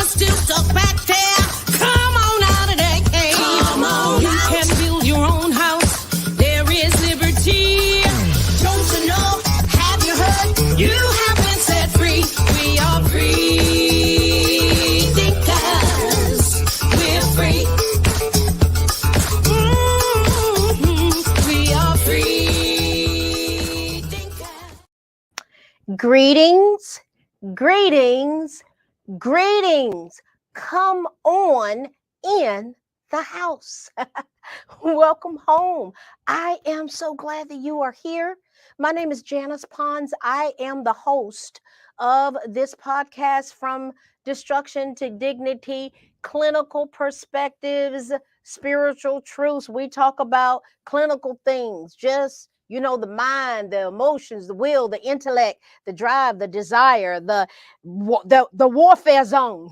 still stuck back there. Come on out of that cave. Come on you out. Can build your own house. There is liberty. Don't you know? Have you heard? You have been set free. We are free thinkers. We're free. We are free thinkers. Greetings, greetings, greetings. Come on in the house. Welcome home. I am so glad that you are here. My name is Janice Pons. I am the host of this podcast, From Destruction to Dignity, Clinical Perspectives, Spiritual Truths. We talk about clinical things, just the mind, the emotions, the will, the intellect, the drive, the desire, the warfare zone.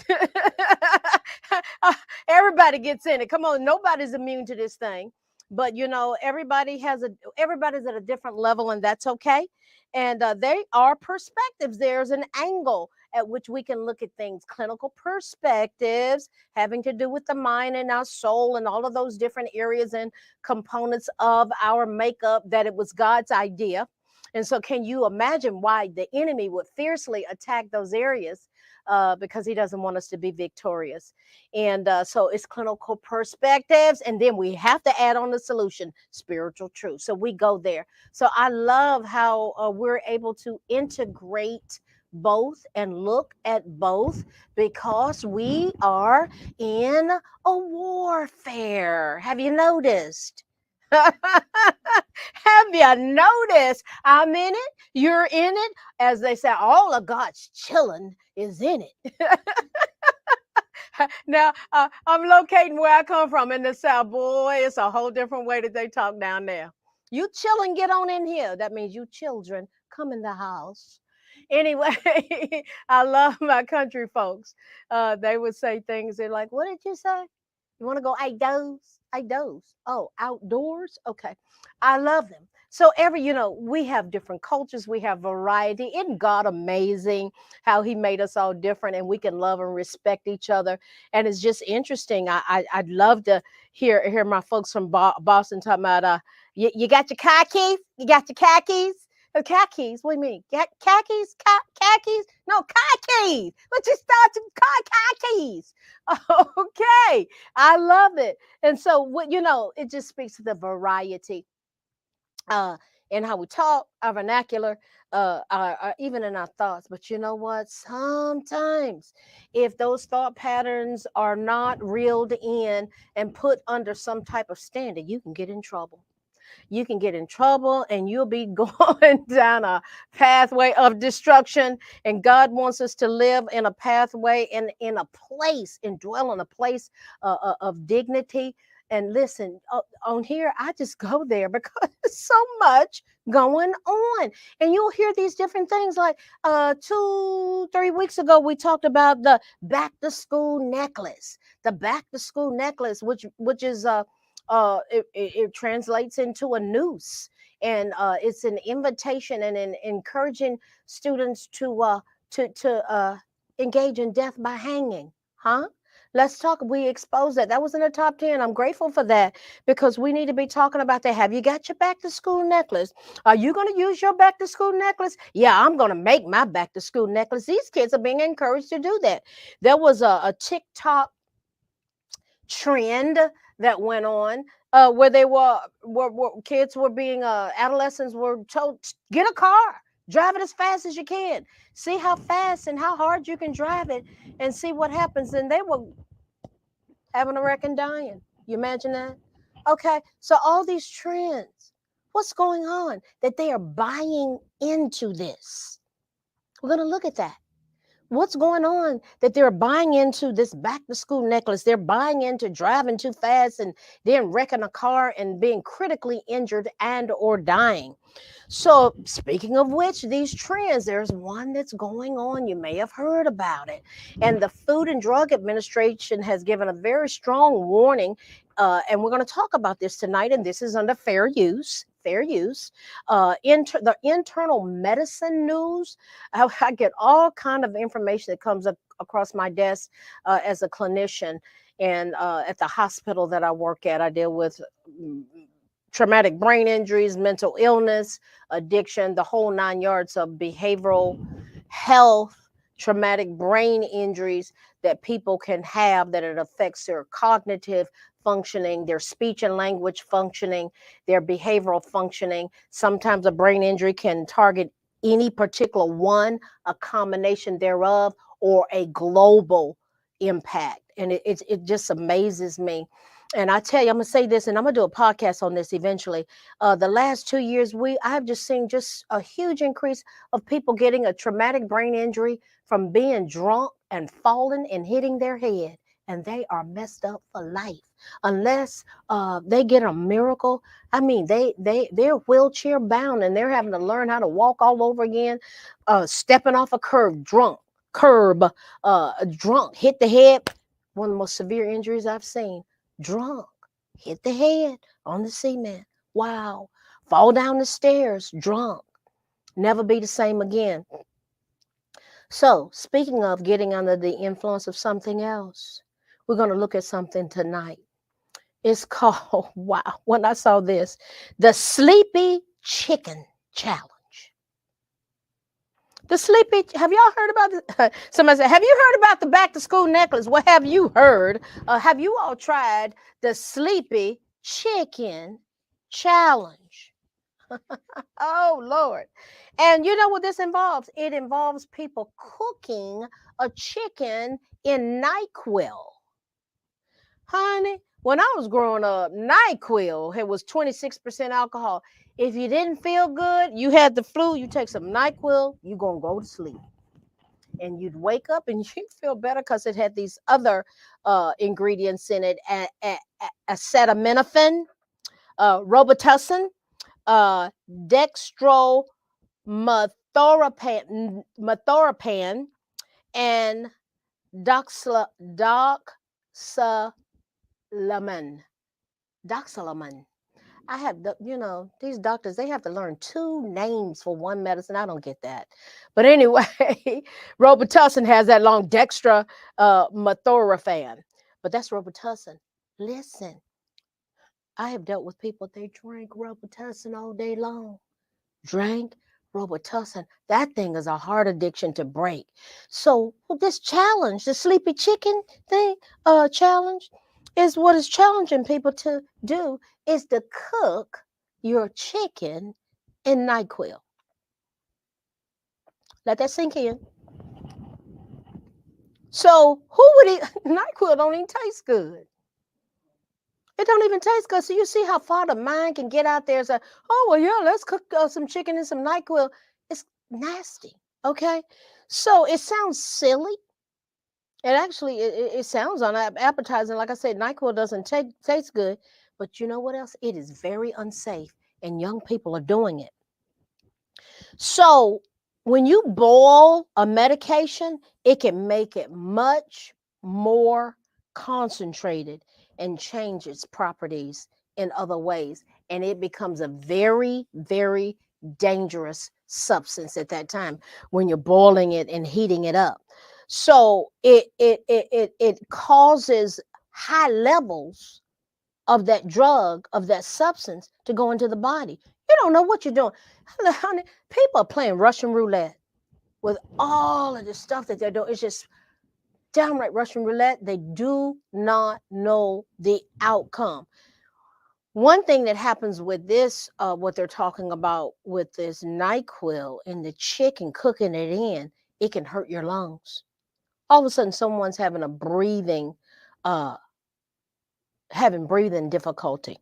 Everybody gets in it. Come on, nobody's immune to this thing. But everybody's at a different level, and that's okay. And they are perspectives. There's an angle at which we can look at things. Clinical perspectives having to do with the mind and our soul and all of those different areas and components of our makeup, that it was God's idea. And so can you imagine why the enemy would fiercely attack those areas? Because he doesn't want us to be victorious. And so it's clinical perspectives. And then we have to add on the solution, spiritual truth. So we go there. So I love how we're able to integrate both and look at both, because we are in a warfare. Have you noticed? Have you noticed? I'm in it. You're in it. As they say, all of God's children is in it. Now, I'm locating where I come from in the South. Boy, it's a whole different way that they talk down there. You children, get on in here. That means you children, come in the house. Anyway, I love my country folks. They would say things. They're like, what did you say? You want to go outdoors? Outdoors. Oh, outdoors? Okay. I love them. So we have different cultures. We have variety. Isn't God amazing how he made us all different, and we can love and respect each other? And it's just interesting. I'd love to hear my folks from Boston talking about, you got your khakis? You got your khakis? Khakis? What do you mean? Khakis? Khakis? No, khakis. What you start to khakis? Okay, I love it. And so it just speaks to the variety in how we talk, our vernacular, even in our thoughts. But you know what? Sometimes if those thought patterns are not reeled in and put under some type of standard, you can get in trouble. You can get in trouble, and you'll be going down a pathway of destruction. And God wants us to live in a pathway and in a place and dwell in a place of dignity. And listen, on here, I just go there because there's so much going on. And you'll hear these different things like 2-3 weeks ago, we talked about the back to school necklace, which is it translates into a noose, and it's an invitation and an encouraging students to engage in death by hanging. Let's talk. We exposed that. That was in the top 10. I'm grateful for that, because we need to be talking about that. Have you got your back to school necklace? Are you going to use your back to school necklace? Yeah, I'm going to make my back to school necklace. These kids are being encouraged to do that. There was a TikTok trend that went on where they were kids were being adolescents were told, get a car, drive it as fast as you can, see how fast and how hard you can drive it, and see what happens. And they were having a wreck and dying. You imagine that? Okay, so all these trends, what's going on that they are buying into this? We're going to look at that. What's going on that they're buying into this back to school necklace? They're buying into driving too fast and then wrecking a car and being critically injured and or dying. So speaking of which, these trends, there's one that's going on. You may have heard about it. And the Food and Drug Administration has given a very strong warning. And we're going to talk about this tonight. And this is under fair use. fair use. The internal medicine news. I get all kind of information that comes up across my desk as a clinician. And at the hospital that I work at, I deal with traumatic brain injuries, mental illness, addiction, the whole 9 yards of behavioral health, traumatic brain injuries that people can have, that it affects their cognitive functioning, their speech and language functioning, their behavioral functioning. Sometimes a brain injury can target any particular one, a combination thereof, or a global impact. And it just amazes me. And I tell you, I'm gonna say this, and I'm gonna do a podcast on this eventually. The last 2 years, I've just seen just a huge increase of people getting a traumatic brain injury from being drunk and falling and hitting their head, and they are messed up for life unless they get a miracle. I mean, they're wheelchair bound and they're having to learn how to walk all over again, stepping off a curb, drunk, hit the head. One of the most severe injuries I've seen. Drunk, hit the head on the cement. Wow. Fall down the stairs, drunk. Never be the same again. So, speaking of getting under the influence of something else, we're going to look at something tonight. It's called, wow, when I saw this, the Sleepy Chicken Challenge. Have y'all heard about this? Somebody said, have you heard about the back to school necklace? What have you heard? Have you all tried the Sleepy Chicken Challenge? Oh, Lord. And you know what this involves? It involves people cooking a chicken in NyQuil. Honey, when I was growing up, NyQuil, it was 26% alcohol. If you didn't feel good, you had the flu, you take some NyQuil, you're going to go to sleep. And you'd wake up and you'd feel better because it had these other ingredients in it, acetaminophen, Robitussin, dextromethorphan, and doxylamine. I have these doctors, they have to learn 2 names for one medicine. I don't get that. But anyway, Robitussin has that long dextromethorphan. But that's Robitussin. Listen, I have dealt with people, they drink Robitussin all day long. Drank Robitussin. That thing is a hard addiction to break. So this challenge, the Sleepy Chicken thing, challenge, is what is challenging people to do is to cook your chicken in NyQuil. Let that sink in. So who would eat NyQuil? Don't even taste good. It don't even taste good. So you see how far the mind can get out there and say, oh, well, yeah, let's cook some chicken and some NyQuil. It's nasty, okay? So it sounds silly. And actually, it sounds unappetizing. Like I said, NyQuil doesn't taste good. But you know what else? It is very unsafe, and young people are doing it. So when you boil a medication, it can make it much more concentrated and change its properties in other ways. And it becomes a very, very dangerous substance at that time when you're boiling it and heating it up. So it causes high levels of that drug, of that substance to go into the body. You don't know what you're doing. Honey, people are playing Russian roulette with all of the stuff that they're doing. It's just downright Russian roulette. They do not know the outcome. One thing that happens with this, what they're talking about with this NyQuil and the chicken, cooking it in, it can hurt your lungs. All of a sudden, someone's having breathing difficulty,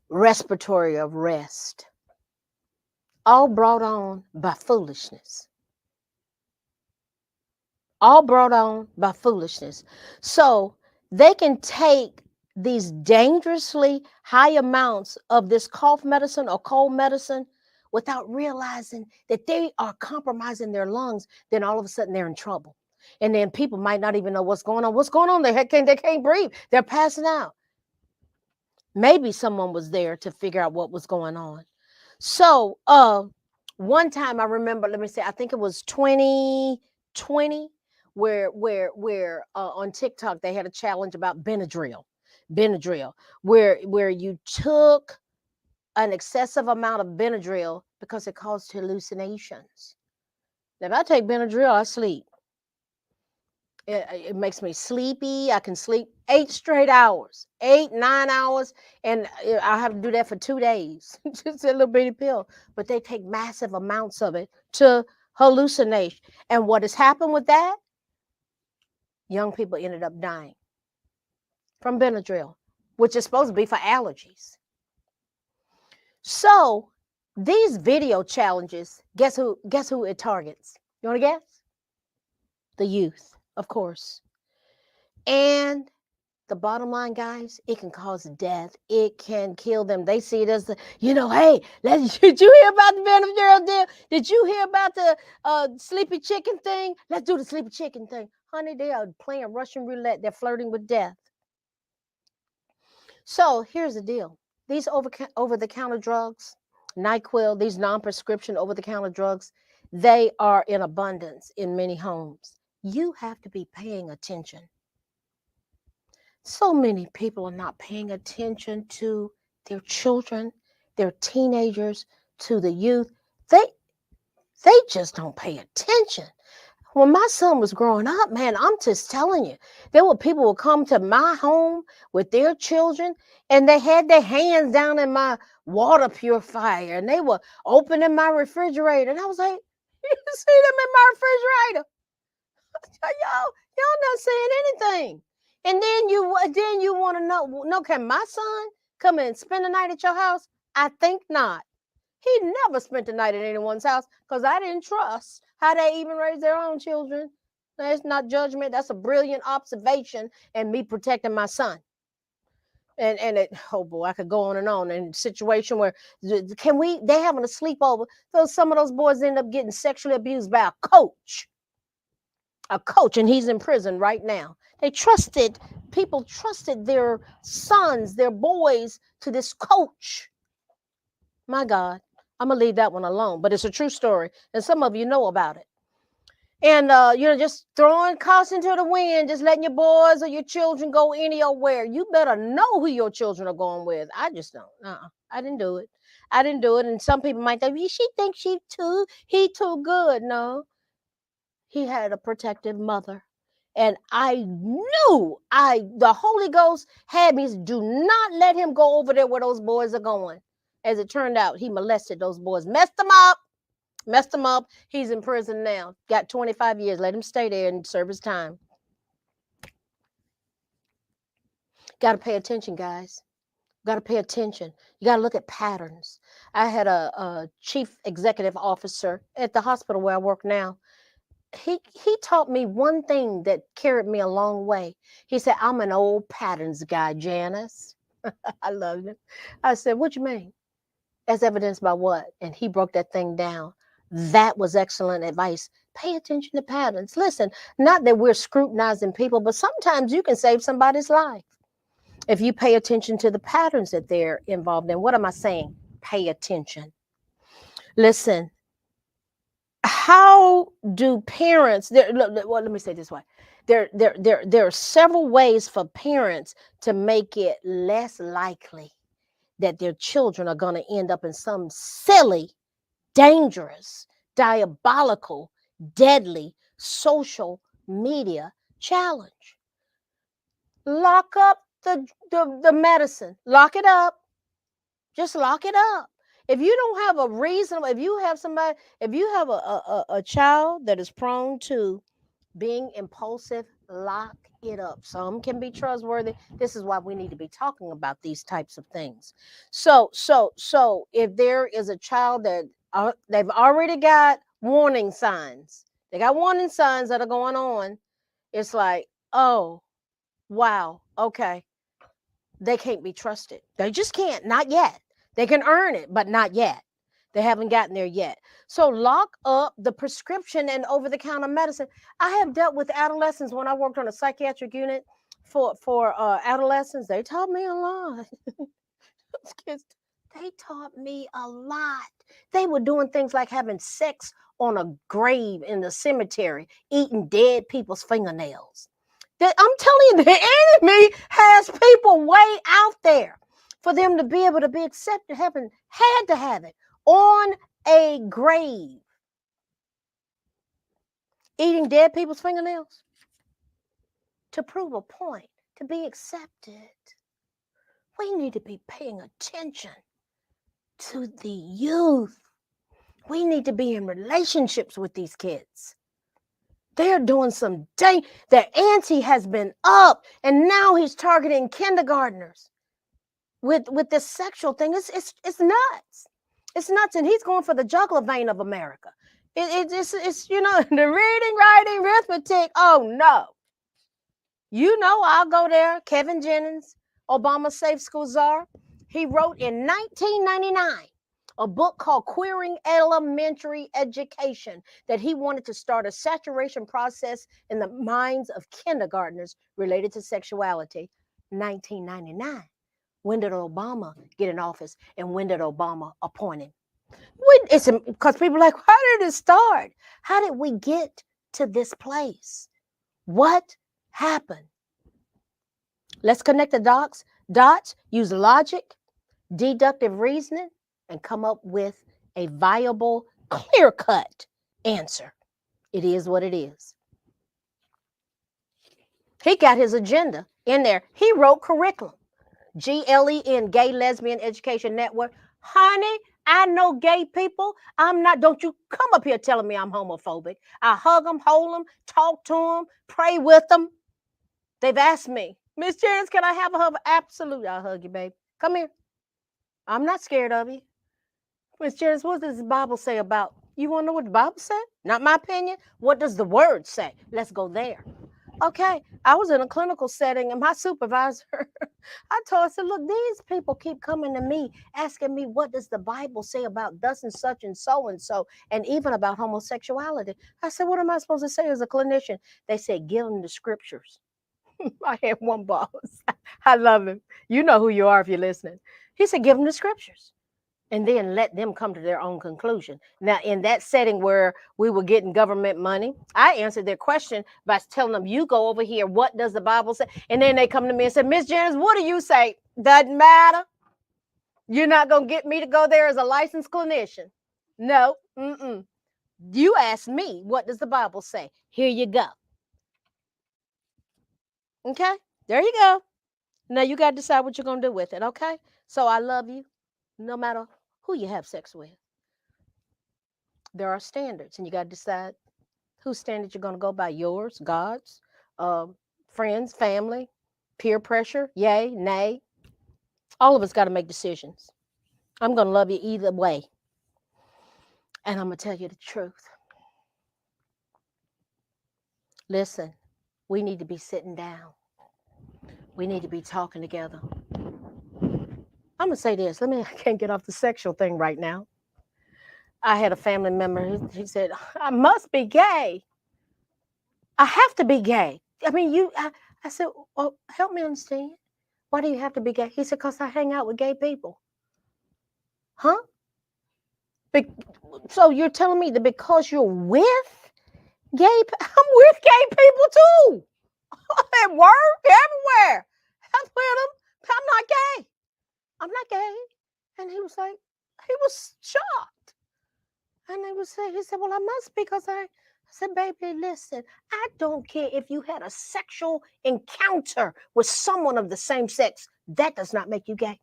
respiratory arrest, all brought on by foolishness. So they can take these dangerously high amounts of this cough medicine or cold medicine without realizing that they are compromising their lungs. Then all of a sudden they're in trouble. And then people might not even know what's going on. They can't breathe. They're passing out. Maybe someone was there to figure out what was going on. So, one time I remember, let me say, I think it was 2020, where on TikTok they had a challenge about Benadryl, where you took an excessive amount of Benadryl because it caused hallucinations. Now, if I take Benadryl, I sleep. It makes me sleepy. I can sleep 8 straight hours, 8, 9 hours, and I have to do that for 2 days. Just a little bitty pill, but they take massive amounts of it to hallucinate. And what has happened with that? Young people ended up dying from Benadryl, which is supposed to be for allergies. So these video challenges, guess who it targets? You want to guess? The youth, of course. And the bottom line, guys, it can cause death. It can kill them. They see it as hey, did you hear about the Benadryl deal? Did you hear about the sleepy chicken thing? Let's do the sleepy chicken thing. Honey, they are playing Russian roulette. They're flirting with death. So here's the deal. These over-the-counter drugs, NyQuil, these non-prescription over-the-counter drugs, they are in abundance in many homes. You have to be paying attention. So many people are not paying attention to their children, their teenagers, to the youth. They just don't pay attention. When my son was growing up, man, I'm just telling you, there were people who come to my home with their children, and they had their hands down in my water purifier, and they were opening my refrigerator, and I was like, "You see them in my refrigerator? Y'all not saying anything." And then you want to know, no, can my son come and spend the night at your house? I think not. He never spent the night at anyone's house because I didn't trust how they even raise their own children. That's not judgment. That's a brilliant observation and me protecting my son. And oh boy, I could go on in a situation where they having a sleepover. So some of those boys end up getting sexually abused by a coach, and he's in prison right now. People trusted their sons, their boys to this coach. My God, I'm gonna leave that one alone, but it's a true story, and some of you know about it. And just throwing caution to the wind, just letting your boys or your children go anywhere. You better know who your children are going with. I just don't. I didn't do it. And some people might think, she thinks he too good. No, he had a protective mother. And I knew the Holy Ghost had me, do not let him go over there where those boys are going. As it turned out, he molested those boys, messed them up. He's in prison now. Got 25 years. Let him stay there and serve his time. Got to pay attention, guys. Got to pay attention. You got to look at patterns. I had a chief executive officer at the hospital where I work now. He taught me one thing that carried me a long way. He said, "I'm an old patterns guy, Janice." I loved him. I said, "What you mean?" As evidenced by what? And he broke that thing down. That was excellent advice. Pay attention to patterns. Listen, not that we're scrutinizing people, but sometimes you can save somebody's life if you pay attention to the patterns that they're involved in. What am I saying? Pay attention. Listen, how do parents, well, let me say it this way. There are several ways for parents to make it less likely that their children are going to end up in some silly, dangerous, diabolical, deadly social media challenge. Lock up the medicine. Lock it up. Just lock it up. If you don't have a reason, if you have a child that is prone to being impulsive, lock it up. Some can be trustworthy. This is why we need to be talking about these types of things. So if there is a child that they've already got warning signs, they got warning signs that are going on, it's like, oh, wow, okay. They can't be trusted. They just can't, not yet. They can earn it, but not yet. They haven't gotten there yet. So lock up the prescription and over-the-counter medicine. I have dealt with adolescents when I worked on a psychiatric unit for adolescents. They taught me a lot. Those kids, they taught me a lot. They were doing things like having sex on a grave in the cemetery, eating dead people's fingernails. I'm telling you, the enemy has people way out there for them to be able to be accepted. Heaven had to have it on a grave, eating dead people's fingernails to prove a point, to be accepted. We need to be paying attention to the youth. We need to be in relationships with these kids. They're doing some day. Their auntie has been up, and now he's targeting kindergartners with this sexual thing. It's nuts. It's nuts, and he's going for the jugular vein of America. It's the reading, writing, arithmetic. Oh no. I'll go there. Kevin Jennings, Obama Safe School Czar. He wrote in 1999 a book called Queering Elementary Education, that he wanted to start a saturation process in the minds of kindergartners related to sexuality. 1999. When did Obama get in office, and when did Obama appoint him? It's because people are like, how did it start? How did we get to this place? What happened? Let's connect the dots, use logic, deductive reasoning, and come up with a viable, clear-cut answer. It is what it is. He got his agenda in there. He wrote curriculum. GLEN, Gay Lesbian Education Network. Honey, I know gay people. I'm not. Don't you come up here telling me I'm homophobic. I hug them, hold them, talk to them, pray with them. They've asked me, Miss Jennings, can I have a hug? Absolutely, I'll hug you, babe. Come here. I'm not scared of you. Miss Jennings, what does the Bible say about? You want to know what the Bible said? Not my opinion. What does the word say? Let's go there. Okay, I was in a clinical setting, and my supervisor, I told her, I said, look, these people keep coming to me, asking me, what does the Bible say about thus and such and so, and even about homosexuality. I said, what am I supposed to say as a clinician? They said, give them the scriptures. I had one boss. I love him. You know who you are if you're listening. He said, give them the scriptures, and then let them come to their own conclusion. Now, in that setting where we were getting government money, I answered their question by telling them, you go over here. What does the Bible say? And then they come to me and say, Miss Jennings, what do you say? Doesn't matter. You're not going to get me to go there as a licensed clinician. No. You ask me, what does the Bible say? Here you go. Okay, there you go. Now you got to decide what you're going to do with it, okay? So I love you no matter who you have sex with. There are standards, and you got to decide whose standards you're going to go by, yours, God's, friends, family, peer pressure, yay, nay. All of us got to make decisions. I'm going to love you either way. And I'm going to tell you the truth. Listen, we need to be sitting down. We need to be talking together. I'm going to say this. I can't get off the sexual thing right now. I had a family member. He said, I must be gay. I have to be gay. I said, well, help me understand. Why do you have to be gay? He said, because I hang out with gay people. Huh? So you're telling me that because you're with gay, I'm with gay people too. At work, everywhere. I'm with them. I'm not gay. I'm not gay. And he was shocked. And he said, well, I must be because I said, baby, listen, I don't care if you had a sexual encounter with someone of the same sex. That does not make you gay.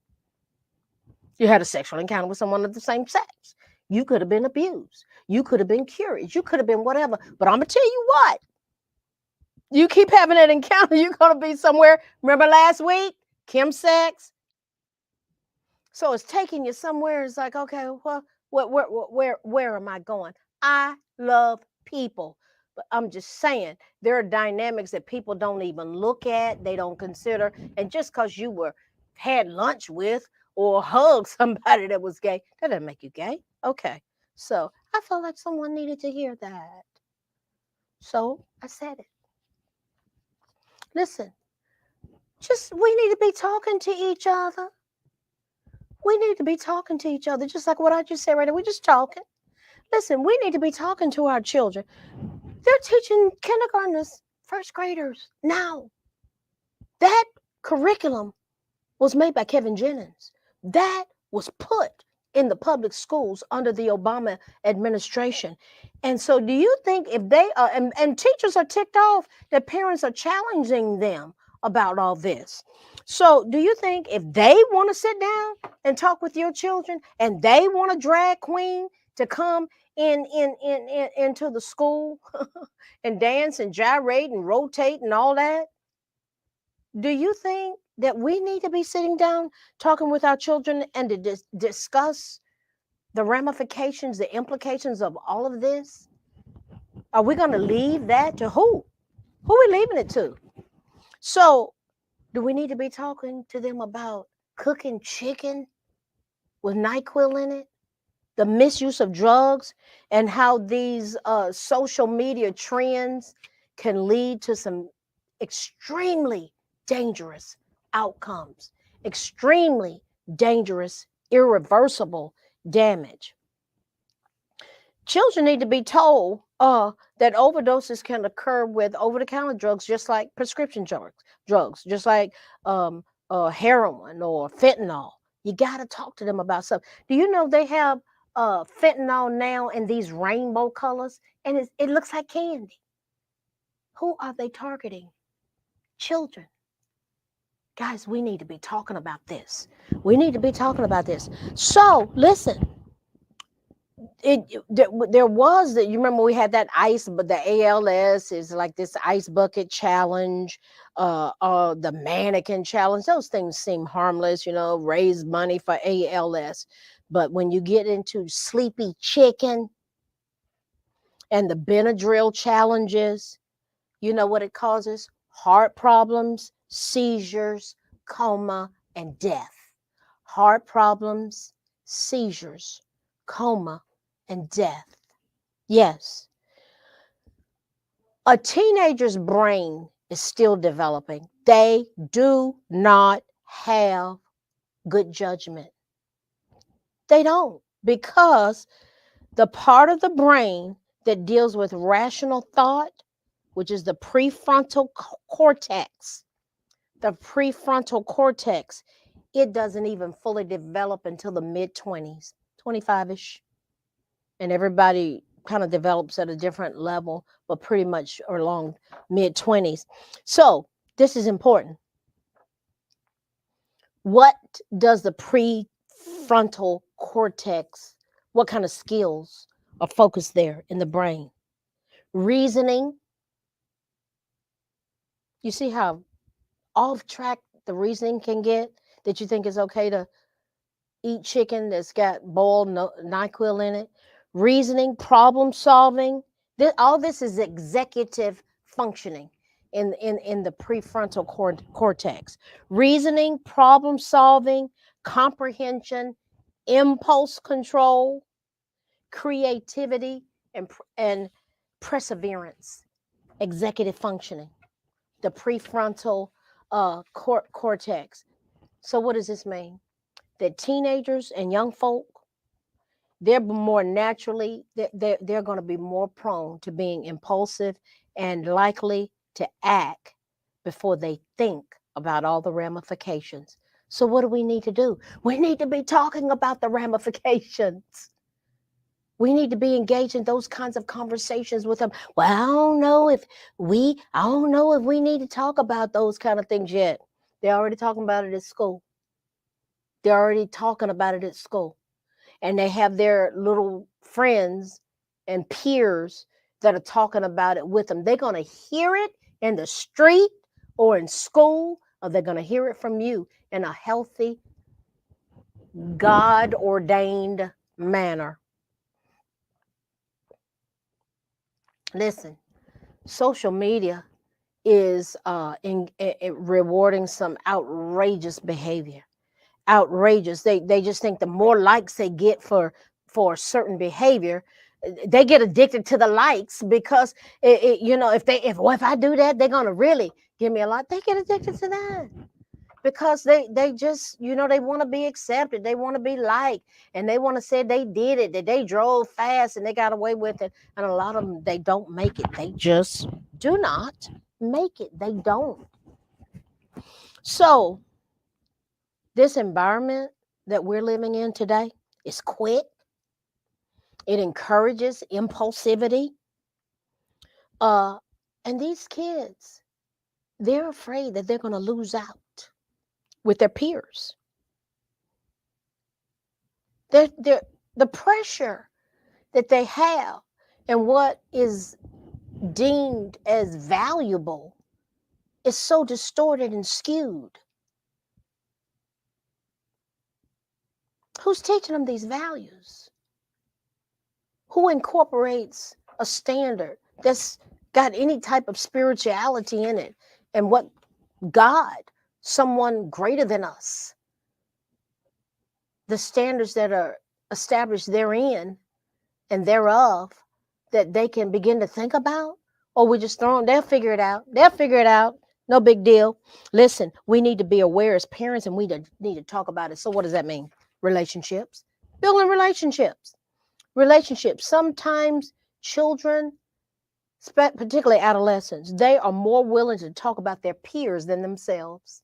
You had a sexual encounter with someone of the same sex. You could have been abused. You could have been curious. You could have been whatever. But I'm going to tell you what. You keep having that encounter, you're going to be somewhere. Remember last week? Chemsex. So it's taking you somewhere. It's like, okay, well, where am I going? I love people. But I'm just saying, there are dynamics that people don't even look at. They don't consider. And just because you had lunch with or hugged somebody that was gay, that doesn't make you gay. Okay. So I felt like someone needed to hear that. So I said it. Listen, we need to be talking to each other. We need to be talking to each other, just like what I just said right now. We're just talking. Listen, we need to be talking to our children. They're teaching kindergartners, first graders now. That curriculum was made by Kevin Jennings. That was put in the public schools under the Obama administration. And so, do you think if they are, and teachers are ticked off that parents are challenging them about all this? So, do you think if they want to sit down and talk with your children and they want a drag queen to come into the school and dance and gyrate and rotate and all that, do you think that we need to be sitting down talking with our children and to discuss the ramifications, the implications of all of this? Are we going to leave that to who? Who are we leaving it to? So, do we need to be talking to them about cooking chicken with NyQuil in it? The misuse of drugs and how these social media trends can lead to some extremely dangerous outcomes, extremely dangerous, irreversible damage. Children need to be told that overdoses can occur with over-the-counter drugs, just like prescription drugs, just like heroin or fentanyl. You got to talk to them about stuff. Do you know they have fentanyl now in these rainbow colors, and it looks like candy? Who are they targeting? Children. Guys, we need to be talking about this. We need to be talking about this. So, listen. There was that, you remember we had that ice, but the ALS is like this ice bucket challenge, the mannequin challenge. Those things seem harmless, raise money for ALS. But when you get into sleepy chicken and the Benadryl challenges, you know what it causes? Heart problems, seizures, coma, and death. Heart problems, seizures, coma, and death. Yes. A teenager's brain is still developing. They do not have good judgment. They don't, because the part of the brain that deals with rational thought, which is the prefrontal cortex, it doesn't even fully develop until the mid-20s, 25-ish. And everybody kind of develops at a different level, but pretty much along mid-20s. So this is important. What does the prefrontal cortex, what kind of skills are focused there in the brain? Reasoning. You see how off track the reasoning can get, that you think it's okay to eat chicken that's got boiled NyQuil in it? Reasoning, problem solving. All this is executive functioning in the prefrontal cortex. Reasoning, problem solving, comprehension, impulse control, creativity, and perseverance. Executive functioning. The prefrontal cortex. So what does this mean? That teenagers and young folk, they're more naturally, they're going to be more prone to being impulsive and likely to act before they think about all the ramifications. So what do we need to do? We need to be talking about the ramifications. We need to be engaged in those kinds of conversations with them. Well, I don't know if we need to talk about those kind of things yet. They're already talking about it at school. And they have their little friends and peers that are talking about it with them. They're going to hear it in the street or in school, or they're going to hear it from you in a healthy, God-ordained manner. Listen, social media is rewarding some outrageous behavior. Outrageous. They just think the more likes they get for a certain behavior, they get addicted to the likes, because if I do that, they're gonna really give me a lot. They get addicted to that. because they just, they want to be accepted, they want to be liked, and they want to say they did it, that they drove fast and they got away with it. And a lot of them, they don't make it. They just do not make it. They don't. So this environment that we're living in today is quick. It encourages impulsivity. And these kids, they're afraid that they're going to lose out with their peers. The pressure that they have and what is deemed as valuable is so distorted and skewed. Who's teaching them these values? Who incorporates a standard that's got any type of spirituality in it, and what God, someone greater than us, the standards that are established therein and thereof, that they can begin to think about? Or we just throw them, they'll figure it out. They'll figure it out. No big deal. Listen, we need to be aware as parents, and we need to talk about it. So what does that mean? Relationships. Building relationships. Sometimes children, particularly adolescents, they are more willing to talk about their peers than themselves.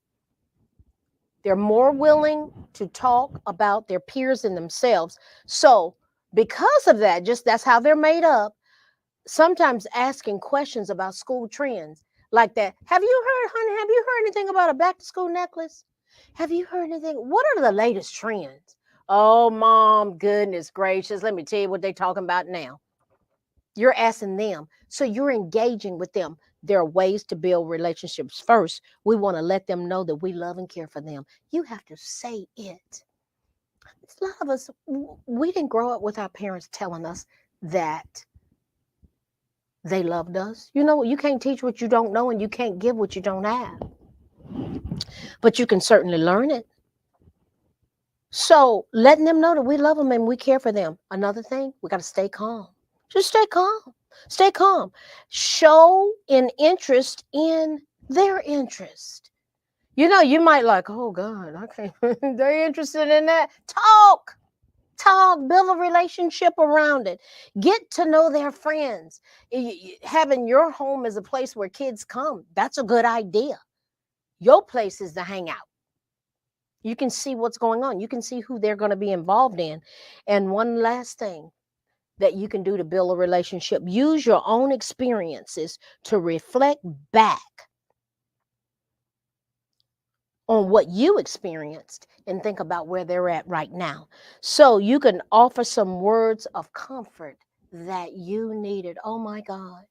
They're more willing to talk about their peers than themselves. So because of that, just that's how they're made up. Sometimes asking questions about school trends like that. Have you heard, honey, have you heard anything about a back to school necklace? Have you heard anything? What are the latest trends? Oh, mom, goodness gracious. Let me tell you what they're talking about now. You're asking them. So you're engaging with them. There are ways to build relationships. First, we want to let them know that we love and care for them. You have to say it. A lot of us, we didn't grow up with our parents telling us that they loved us. You can't teach what you don't know, and you can't give what you don't have. But you can certainly learn it. So letting them know that we love them and we care for them. Another thing, we got to stay calm. Just stay calm. Stay calm. Show an interest in their interest. You might like, oh God, I can't. They're interested in that. Talk, build a relationship around it. Get to know their friends. Having your home as a place where kids come, that's a good idea. Your place is to hang out. You can see what's going on. You can see who they're going to be involved in. And one last thing that you can do to build a relationship, use your own experiences to reflect back on what you experienced and think about where they're at right now. So you can offer some words of comfort that you needed. Oh my God.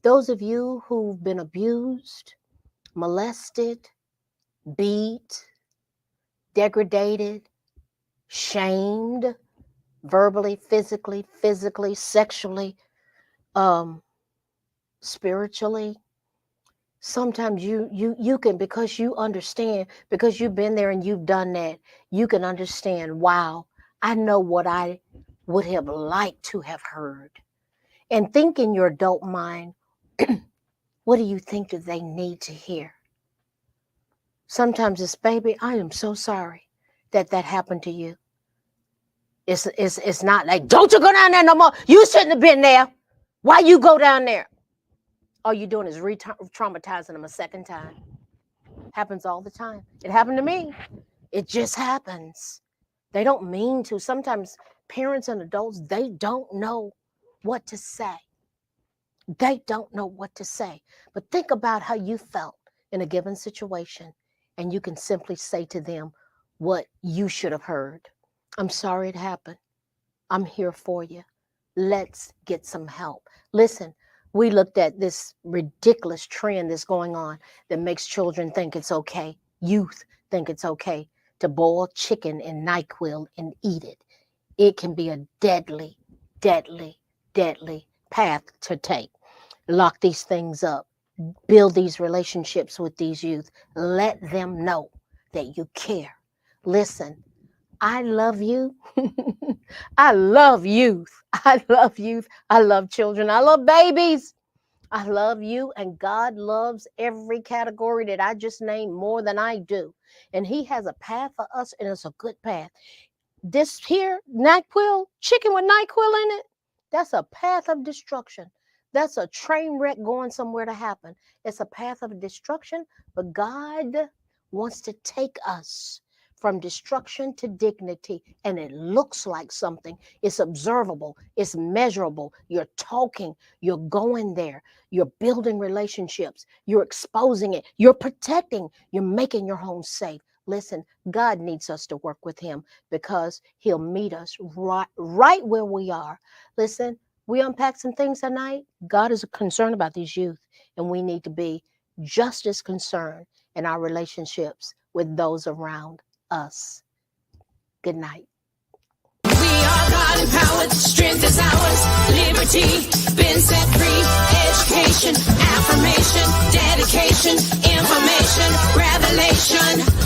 Those of you who've been abused, molested, beat, degraded, shamed, verbally, physically, sexually, spiritually. Sometimes you can, because you understand, because you've been there and you've done that, you can understand, wow, I know what I would have liked to have heard. And think in your adult mind, what do you think that they need to hear? Sometimes it's, baby, I am so sorry that happened to you. It's not like, don't you go down there no more. You shouldn't have been there. Why you go down there? All you're doing is re-traumatizing them a second time. Happens all the time. It happened to me. It just happens. They don't mean to. Sometimes parents and adults, they don't know what to say. They don't know what to say. But think about how you felt in a given situation, and you can simply say to them what you should have heard. I'm sorry it happened. I'm here for you. Let's get some help. Listen, we looked at this ridiculous trend that's going on that makes children think it's okay, youth think it's okay to boil chicken in NyQuil and eat it. It can be a deadly, deadly, deadly path to take. Lock these things up. Build these relationships with these youth. Let them know that you care. Listen, I love you. I love youth. I love youth. I love children. I love babies. I love you, and God loves every category that I just named more than I do. And He has a path for us, and it's a good path. This here, NyQuil, chicken with NyQuil in it, that's a path of destruction. That's a train wreck going somewhere to happen. It's a path of destruction, but God wants to take us from destruction to dignity, and it looks like something. It's observable, it's measurable. You're talking, you're going there, you're building relationships, you're exposing it, you're protecting, you're making your home safe. Listen, God needs us to work with Him because He'll meet us right where we are. Listen, we unpacked some things tonight. God is concerned about these youth, and we need to be just as concerned in our relationships with those around us. Good night. We are God empowered, strength is ours, liberty, been set free, education, affirmation, dedication, information, revelation.